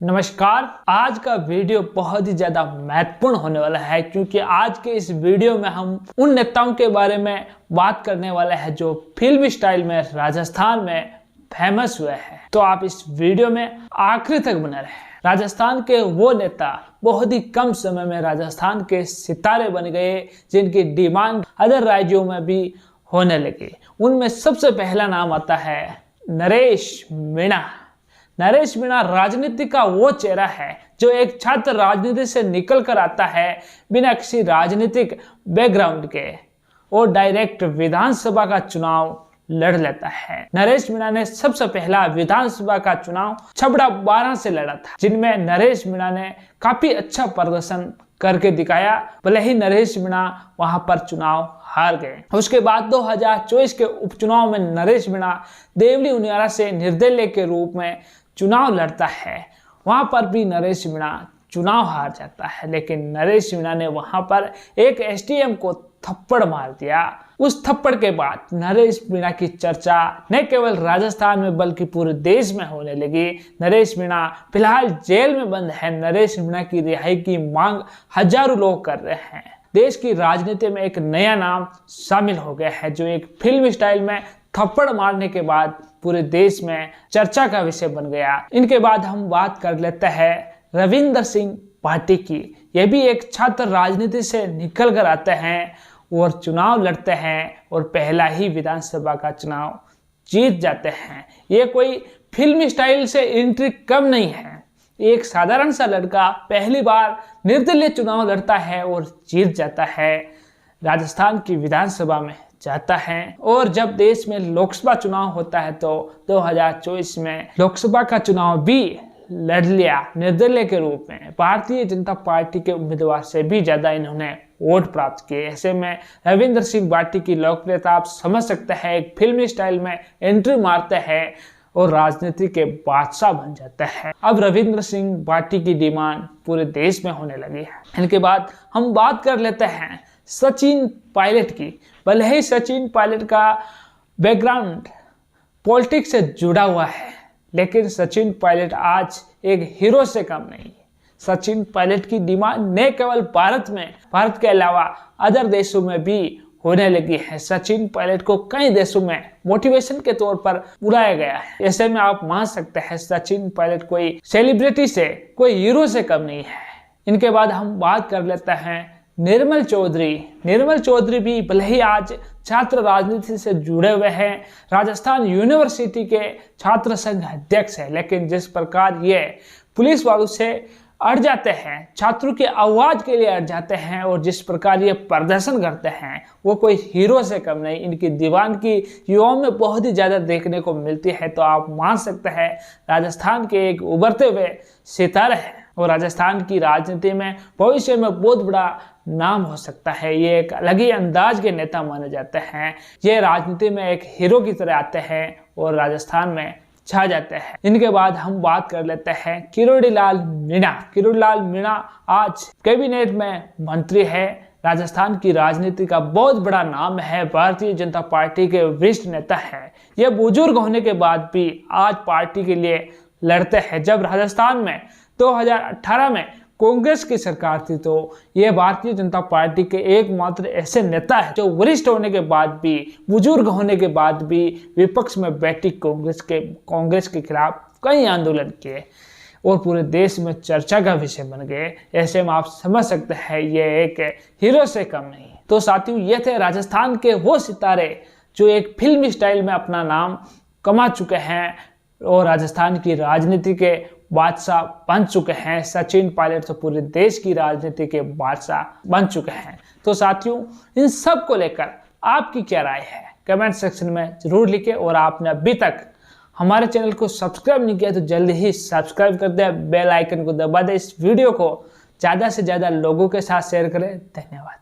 नमस्कार। आज का वीडियो बहुत ही ज्यादा महत्वपूर्ण होने वाला है क्योंकि आज के इस वीडियो में हम उन नेताओं के बारे में बात करने वाले हैं जो फिल्मी स्टाइल में राजस्थान में फेमस हुए हैं। तो आप इस वीडियो में आखिरी तक बने रहें। राजस्थान के वो नेता बहुत ही कम समय में राजस्थान के सितारे बन गए जिनकी डिमांड अदर राज्यों में भी होने लगी। उनमें सबसे पहला नाम आता है नरेश मीणा। नरेश मीणा राजनीति का वो चेहरा है जो एक छात्र राजनीति से निकल कर आता है बिना किसी राजनीतिक बैकग्राउंड के और डायरेक्ट विधानसभा का चुनाव लड़ लेता है। नरेश मीणा ने सबसे पहला विधानसभा का चुनाव छबड़ा 12 से लड़ा था, जिनमें नरेश मीणा ने काफी अच्छा प्रदर्शन करके दिखाया। भले ही नरेश मीणा वहां पर चुनाव हार गए। उसके बाद 2024 के उपचुनाव में नरेश मीणा देवली उनियारा से निर्दलीय के रूप में चुनाव लड़ता है। वहां पर भी नरेश मीणा चुनाव हार जाता है, लेकिन नरेश मीणा ने वहां पर एक एसडीएम को थप्पड़ मार दिया। उस थप्पड़ के बाद नरेश मीणा की चर्चा न केवल राजस्थान में बल्कि पूरे देश में होने लगी। नरेश मीणा फिलहाल जेल में बंद है। नरेश मीणा की रिहाई की मांग हजारों लोग कर रहे हैं। देश की राजनीति में एक नया नाम शामिल हो गया है जो एक फिल्म स्टाइल में थप्पड़ मारने के बाद पूरे देश में चर्चा का विषय बन गया। इनके बाद हम बात कर लेते हैं रविंद्र सिंह पाटिल की। यह भी एक छात्र राजनीति से निकल कर आते हैं और चुनाव लड़ते हैं और पहला ही विधानसभा का चुनाव जीत जाते हैं। ये कोई फिल्मी स्टाइल से एंट्री कम नहीं है। एक साधारण सा लड़का पहली बार निर्दलीय चुनाव लड़ता है और जीत जाता है, राजस्थान की विधानसभा में जाता है। और जब देश में लोकसभा चुनाव होता है तो 2024 में लोकसभा का चुनाव भी लड़ लिया निर्दलीय के रूप में। भारतीय जनता पार्टी के उम्मीदवार से भी ज्यादा इन्होंने वोट प्राप्त किए। ऐसे में रविंद्र सिंह पाटिल की लोकप्रियता आप समझ सकते हैं। एक फिल्मी स्टाइल में एंट्री मारते हैं और राजनीति के बादशाह बन जाता है। अब रविंद्र सिंह पाटिल की डिमांड पूरे देश में होने लगी है। इनके बाद हम बात कर लेते हैं सचिन पायलट की। भले ही सचिन पायलट का बैकग्राउंड पॉलिटिक्स से जुड़ा हुआ है, लेकिन सचिन पायलट आज एक हीरो से कम नहीं। सचिन पायलट की डिमांड न केवल भारत के अलावा अदर देशों में भी होने लगी है। सचिन पायलट को कई देशों में मोटिवेशन के तौर पर बुलाया गया है। ऐसे में आप मान सकते हैं सचिन पायलट कोई सेलिब्रिटी से, कोई हीरो से कम नहीं है। इनके बाद हम बात कर लेते हैं निर्मल चौधरी। निर्मल चौधरी भी भले ही आज छात्र राजनीति से जुड़े हुए हैं, राजस्थान यूनिवर्सिटी के छात्र संघ अध्यक्ष है, लेकिन जिस प्रकार ये पुलिस वालों से अड़ जाते हैं, छात्रों की आवाज के लिए अड़ जाते हैं और जिस प्रकार ये प्रदर्शन करते हैं वो कोई हीरो से कम नहीं। इनकी दीवानगी युवाओं में बहुत ही ज्यादा देखने को मिलती है। तो आप मान सकते हैं राजस्थान के एक उभरते हुए सितारे हैं और राजस्थान की राजनीति में भविष्य में बहुत बड़ा नाम हो सकता है। ये एक अलग ही अंदाज के नेता माने जाते हैं। ये राजनीति में एक हीरो की तरह आते हैं और राजस्थान में छा जाते हैं। इनके बाद हम बात कर लेते हैं किरोड़ीलाल मीणा। किरोड़ीलाल मीणा आज कैबिनेट में मंत्री है। राजस्थान की राजनीति का बहुत बड़ा नाम है। भारतीय जनता पार्टी के वरिष्ठ नेता है। ये बुजुर्ग होने के बाद भी आज पार्टी के लिए लड़ते हैं। जब राजस्थान में 2018 में कांग्रेस की सरकार थी तो ये भारतीय जनता पार्टी के एकमात्र ऐसे नेता है जो वरिष्ठ होने के बाद भी, बुजुर्ग होने के बाद भी विपक्ष में बैठी कांग्रेस के खिलाफ कई आंदोलन किए और पूरे देश में चर्चा का विषय बन गए। ऐसे में आप समझ सकते हैं ये एक हीरो से कम नहीं। तो साथियों, ये थे राजस्थान के वो सितारे जो एक फिल्मी स्टाइल में अपना नाम कमा चुके हैं और राजस्थान की राजनीति के बादशाह बन चुके हैं। सचिन पायलट तो पूरे देश की राजनीति के बादशाह बन चुके हैं। तो साथियों, इन सब को लेकर आपकी क्या राय है कमेंट सेक्शन में जरूर लिखें। और आपने अभी तक हमारे चैनल को सब्सक्राइब नहीं किया तो जल्दी ही सब्सक्राइब कर दें, बेल आइकन को दबा दें। इस वीडियो को ज़्यादा से ज़्यादा लोगों के साथ शेयर करें। धन्यवाद।